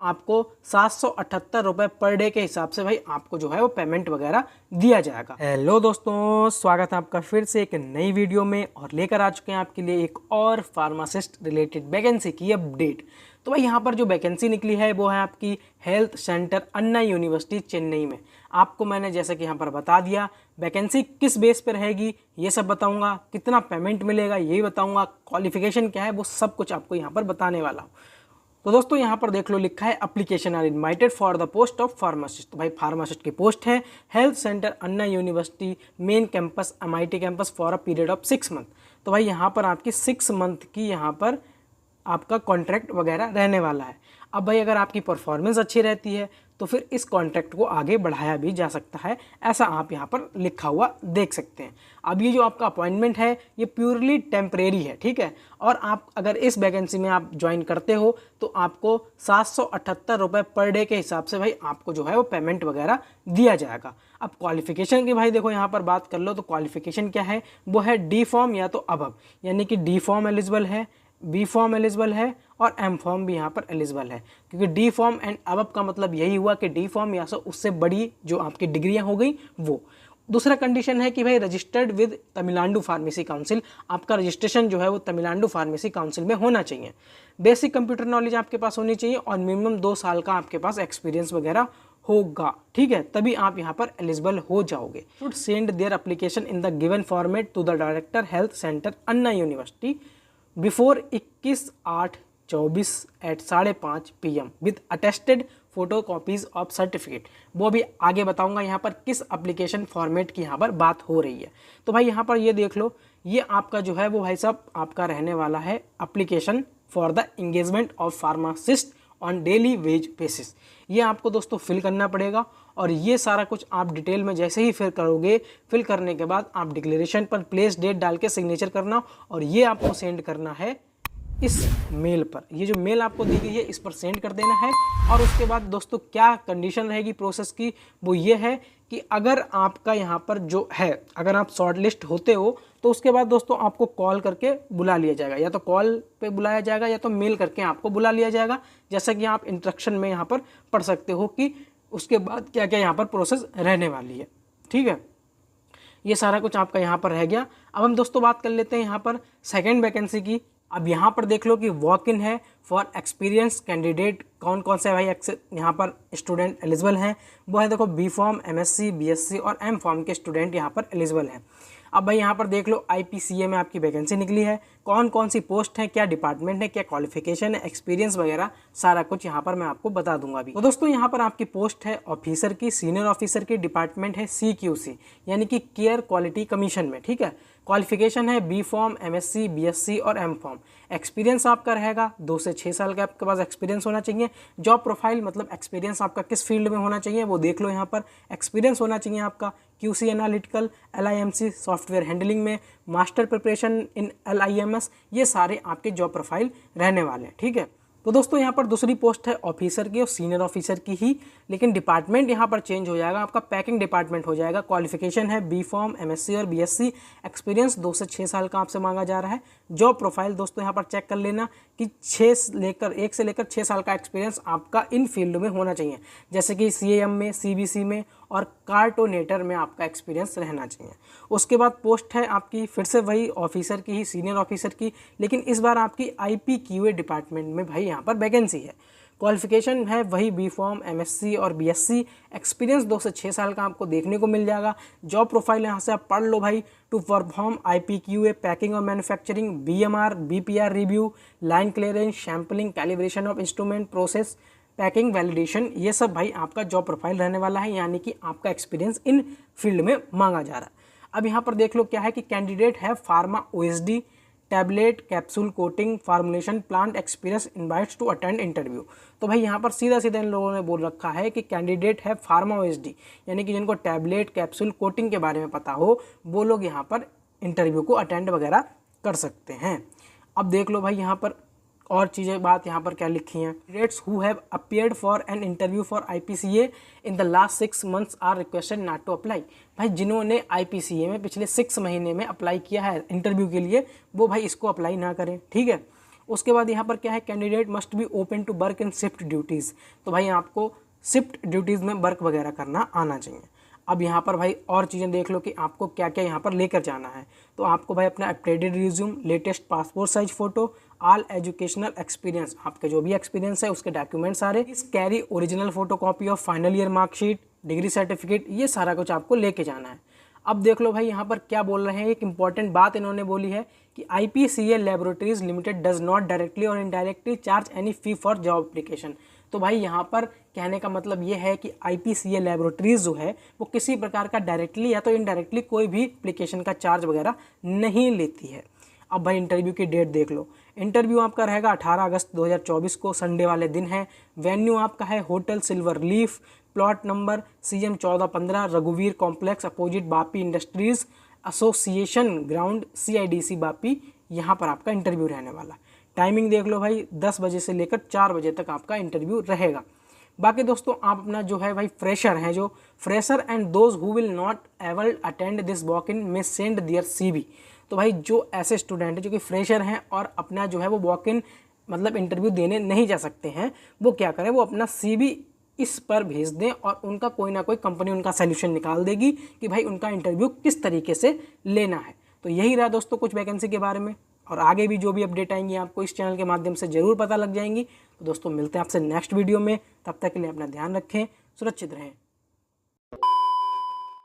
आपको 778 रुपये per day के हिसाब से भाई आपको जो है वो पेमेंट वगैरह दिया जाएगा। हेलो दोस्तों, स्वागत है आपका फिर से एक नई वीडियो में और लेकर आ चुके हैं आपके लिए एक और फार्मासिस्ट रिलेटेड वैकेंसी की अपडेट। तो भाई यहाँ पर जो वैकेंसी निकली है वो है आपकी health centre Anna university Chennai में। आपको मैंने जैसे कि यहाँ पर बता दिया वैकेंसी किस बेस पर रहेगी ये सब बताऊंगा, कितना पेमेंट मिलेगा ये बताऊंगा, क्वालिफिकेशन क्या है वो सब कुछ आपको यहाँ पर बताने वाला हूँ। तो दोस्तों यहाँ पर देख लो लिखा है application are invited for the post of pharmacist. तो भाई फार्मासिस्ट की पोस्ट है health centre Anna university main campus MIT campus for a period of 6 month. तो भाई यहाँ पर आपकी 6 मंथ की यहाँ पर आपका कॉन्ट्रैक्ट वगैरह रहने वाला है। अब भाई अगर आपकी परफॉर्मेंस अच्छी रहती है तो फिर इस कॉन्ट्रैक्ट को आगे बढ़ाया भी जा सकता है, ऐसा आप यहाँ पर लिखा हुआ देख सकते हैं। अब ये जो आपका अपॉइंटमेंट है ये प्योरली टेम्परेरी है, ठीक है। और आप अगर इस वैकेंसी में आप ज्वाइन करते हो तो आपको 778 रुपये पर डे के हिसाब से भाई आपको जो है वो पेमेंट वगैरह दिया जाएगा। अब क्वालिफिकेशन की भाई देखो यहाँ पर बात कर लो तो क्वालिफिकेशन क्या है, वो है डी फॉर्म या तो अबव, यानी कि डी फॉर्म एलिजिबल है, बी फॉर्म एलिजिबल है और एम फॉर्म भी यहाँ पर एलिजिबल है। क्योंकि डी फॉर्म एंड अबव का मतलब यही हुआ कि डी फॉर्म या तो उससे बड़ी जो आपकी डिग्रियाँ हो गई वो। दूसरा कंडीशन है कि भाई registered with Tamil Nadu pharmacy council, आपका रजिस्ट्रेशन जो है वो तमिलनाडु फार्मेसी काउंसिल में होना चाहिए। बेसिक कंप्यूटर नॉलेज आपके पास होनी चाहिए और मिनिमम 2 साल का आपके पास एक्सपीरियंस वगैरह होगा, ठीक है, तभी आप यहाँ पर एलिजिबल हो जाओगे। Should send their application in the given format to the director health centre Anna university before 21/8/24 at 5:30 PM with attested photo copies of certificate. वो भी आगे बताऊंगा यहाँ पर किस एप्लीकेशन फॉर्मेट की यहाँ पर बात हो रही है। तो भाई यहाँ पर ये देख लो, ये आपका जो है वो भाई साहब आपका रहने वाला है application for the engagement of pharmacist on daily veg basis. ये आपको दोस्तों फिल करना पड़ेगा और ये सारा कुछ आप डिटेल में जैसे ही फिल करोगे, फिल करने के बाद आप डिक्लेरेशन पर प्लेस डेट डाल के सिग्नेचर करना और ये आपको सेंड करना है इस मेल पर। ये जो मेल आपको दी गई है इस पर सेंड कर देना है। और उसके बाद दोस्तों क्या कंडीशन रहेगी प्रोसेस की, वो ये है कि अगर आपका यहाँ पर जो है अगर आप शॉर्ट लिस्ट होते हो तो उसके बाद दोस्तों आपको कॉल करके बुला लिया जाएगा, या तो कॉल पे बुलाया जाएगा या तो मेल करके आपको बुला लिया जाएगा। जैसा कि आप इंस्ट्रक्शन में यहाँ पर पढ़ सकते हो कि उसके बाद क्या क्या यहाँ पर प्रोसेस रहने वाली है, ठीक है। ये सारा कुछ आपका यहाँ पर रह गया। अब हम दोस्तों बात कर लेते हैं यहाँ पर सेकेंड वैकेंसी की। अब यहाँ पर देख लो कि वॉक इन है फॉर एक्सपीरियंस कैंडिडेट। कौन कौन से भाई यहाँ पर स्टूडेंट एलिजिबल हैं, वो है देखो बी फॉर्म, MSc, BSc और M फॉर्म के स्टूडेंट यहाँ पर एलिजिबल हैं। अब भाई यहाँ पर देख लो IPCA में आपकी वैकेंसी निकली है, कौन कौन सी पोस्ट है, क्या डिपार्टमेंट है, क्या क्वालिफिकेशन है, एक्सपीरियंस वगैरह सारा कुछ यहाँ पर मैं आपको बता दूंगा अभी। तो दोस्तों यहाँ पर आपकी पोस्ट है ऑफिसर की, सीनियर ऑफिसर की, डिपार्टमेंट है CQC यानी कि केयर क्वालिटी कमीशन में, ठीक है। क्वालिफिकेशन है बी फॉर्म, MSc, BSc और M फॉर्म। एक्सपीरियंस आपका रहेगा 2 से 6 साल का आपके पास एक्सपीरियंस होना चाहिए। जॉब प्रोफाइल मतलब एक्सपीरियंस आपका किस फील्ड में होना चाहिए वो देख लो यहाँ पर। एक्सपीरियंस होना चाहिए आपका QC analytical, LIMC software handling में, मास्टर प्रिपरेशन इन LIMS, ये सारे आपके जॉब प्रोफाइल रहने वाले हैं, ठीक है। तो दोस्तों यहाँ पर दूसरी पोस्ट है ऑफिसर की और सीनियर ऑफिसर की ही, लेकिन डिपार्टमेंट यहाँ पर चेंज हो जाएगा, आपका पैकिंग डिपार्टमेंट हो जाएगा। क्वालिफिकेशन है बी फॉर्म, MSc और BSc। एक्सपीरियंस 2 से 6 साल का आपसे मांगा जा रहा है। जॉब प्रोफाइल दोस्तों यहाँ पर चेक कर लेना कि 1 से लेकर 6 साल का एक्सपीरियंस आपका इन फील्ड में होना चाहिए, जैसे कि CAM में, CBC में और कार्टोनेटर में आपका एक्सपीरियंस रहना चाहिए। उसके बाद पोस्ट है आपकी फिर से वही ऑफिसर की ही, सीनियर ऑफिसर की, लेकिन इस बार आपकी IPQA डिपार्टमेंट में भाई यहाँ पर वैकेंसी है। क्वालिफिकेशन है वही बी फॉर्म, MSc और BSc। एक्सपीरियंस 2 से 6 साल का आपको देखने को मिल जाएगा। जॉब प्रोफाइल यहाँ से आप पढ़ लो भाई, टू परफॉर्म IPQA पैकिंग और manufacturing, BMR, BPR review, line clearance, sampling, calibration of instrument, process packing, validation, ये सब भाई आपका जॉब प्रोफाइल रहने वाला है, यानी कि आपका एक्सपीरियंस इन फील्ड में मांगा जा रहा है। अब यहाँ पर देख लो क्या है कि कैंडिडेट है pharma OSD, tablet, capsule coating, formulation, plant experience, invites to attend interview. तो भाई यहाँ पर सीधा सीधा इन लोगों ने बोल रखा है कि कैंडिडेट है फार्मा OSD, यानी कि जिनको टैबलेट, कैप्सूल कोटिंग के बारे में पता हो वो लोग यहाँ पर इंटरव्यू को अटेंड वगैरह कर सकते हैं। अब देख लो भाई यहाँ पर और चीज़ें बात यहाँ पर क्या लिखी हैं। Candidates who have appeared for an interview for IPCA in the last 6 months are requested not to apply. भाई जिन्होंने IPCA में पिछले 6 महीने में अप्लाई किया है इंटरव्यू के लिए वो भाई इसको अप्लाई ना करें, ठीक है। उसके बाद यहाँ पर क्या है, candidate must be open to work in shift duties. तो भाई आपको शिफ्ट ड्यूटीज़ में वर्क वगैरह करना आना चाहिए। अब यहाँ पर भाई और चीज़ें देख लो कि आपको क्या क्या यहाँ पर लेकर जाना है। तो आपको भाई अपना updated resume, latest passport size photo, all educational experience, आपके जो भी एक्सपीरियंस है उसके डॉक्यूमेंट्स सारे, carry original photo copy of final year marksheet, degree certificate, ये सारा कुछ आपको लेके जाना है। अब देख लो भाई यहाँ पर क्या बोल रहे हैं, एक इंपॉर्टेंट बात इन्होंने बोली है कि IPCL laboratories limited does not directly और indirectly charge any fee for job application. तो भाई यहाँ पर कहने का मतलब ये है कि IPCL लैबोरेटरीज जो है वो किसी प्रकार का डायरेक्टली या तो इनडायरेक्टली कोई भी एप्लीकेशन का चार्ज वगैरह नहीं लेती है। अब भाई इंटरव्यू की डेट देख लो। इंटरव्यू आपका रहेगा 18 अगस्त 2024 को, संडे वाले दिन है। वेन्यू आपका है hotel silver leaf, plot number CM 1415, रघुवीर complex opposite Vapi industries association ground, CIDC Vapi. यहाँ पर आपका इंटरव्यू रहने वाला। टाइमिंग देख लो भाई, 10 बजे से लेकर 4 बजे तक आपका इंटरव्यू रहेगा। बाकी दोस्तों आप अपना जो है भाई फ्रेशर हैं, जो fresher and those who will not able attend this walk in में सेंड दियर CV। तो भाई जो ऐसे स्टूडेंट हैं जो कि फ्रेशर हैं और अपना जो है वो वॉक इन मतलब इंटरव्यू देने नहीं जा सकते हैं, वो क्या करें, वो अपना CV इस पर भेज दें और उनका कोई ना कोई कंपनी उनका सोल्यूशन निकाल देगी कि भाई उनका इंटरव्यू किस तरीके से लेना है। तो यही रहा दोस्तों कुछ वैकेंसी के बारे में, और आगे भी जो भी अपडेट आएंगी आपको इस चैनल के माध्यम से ज़रूर पता लग जाएंगी। तो दोस्तों मिलते हैं आपसे नेक्स्ट वीडियो में, तब तक के लिए अपना ध्यान रखें, सुरक्षित रहें।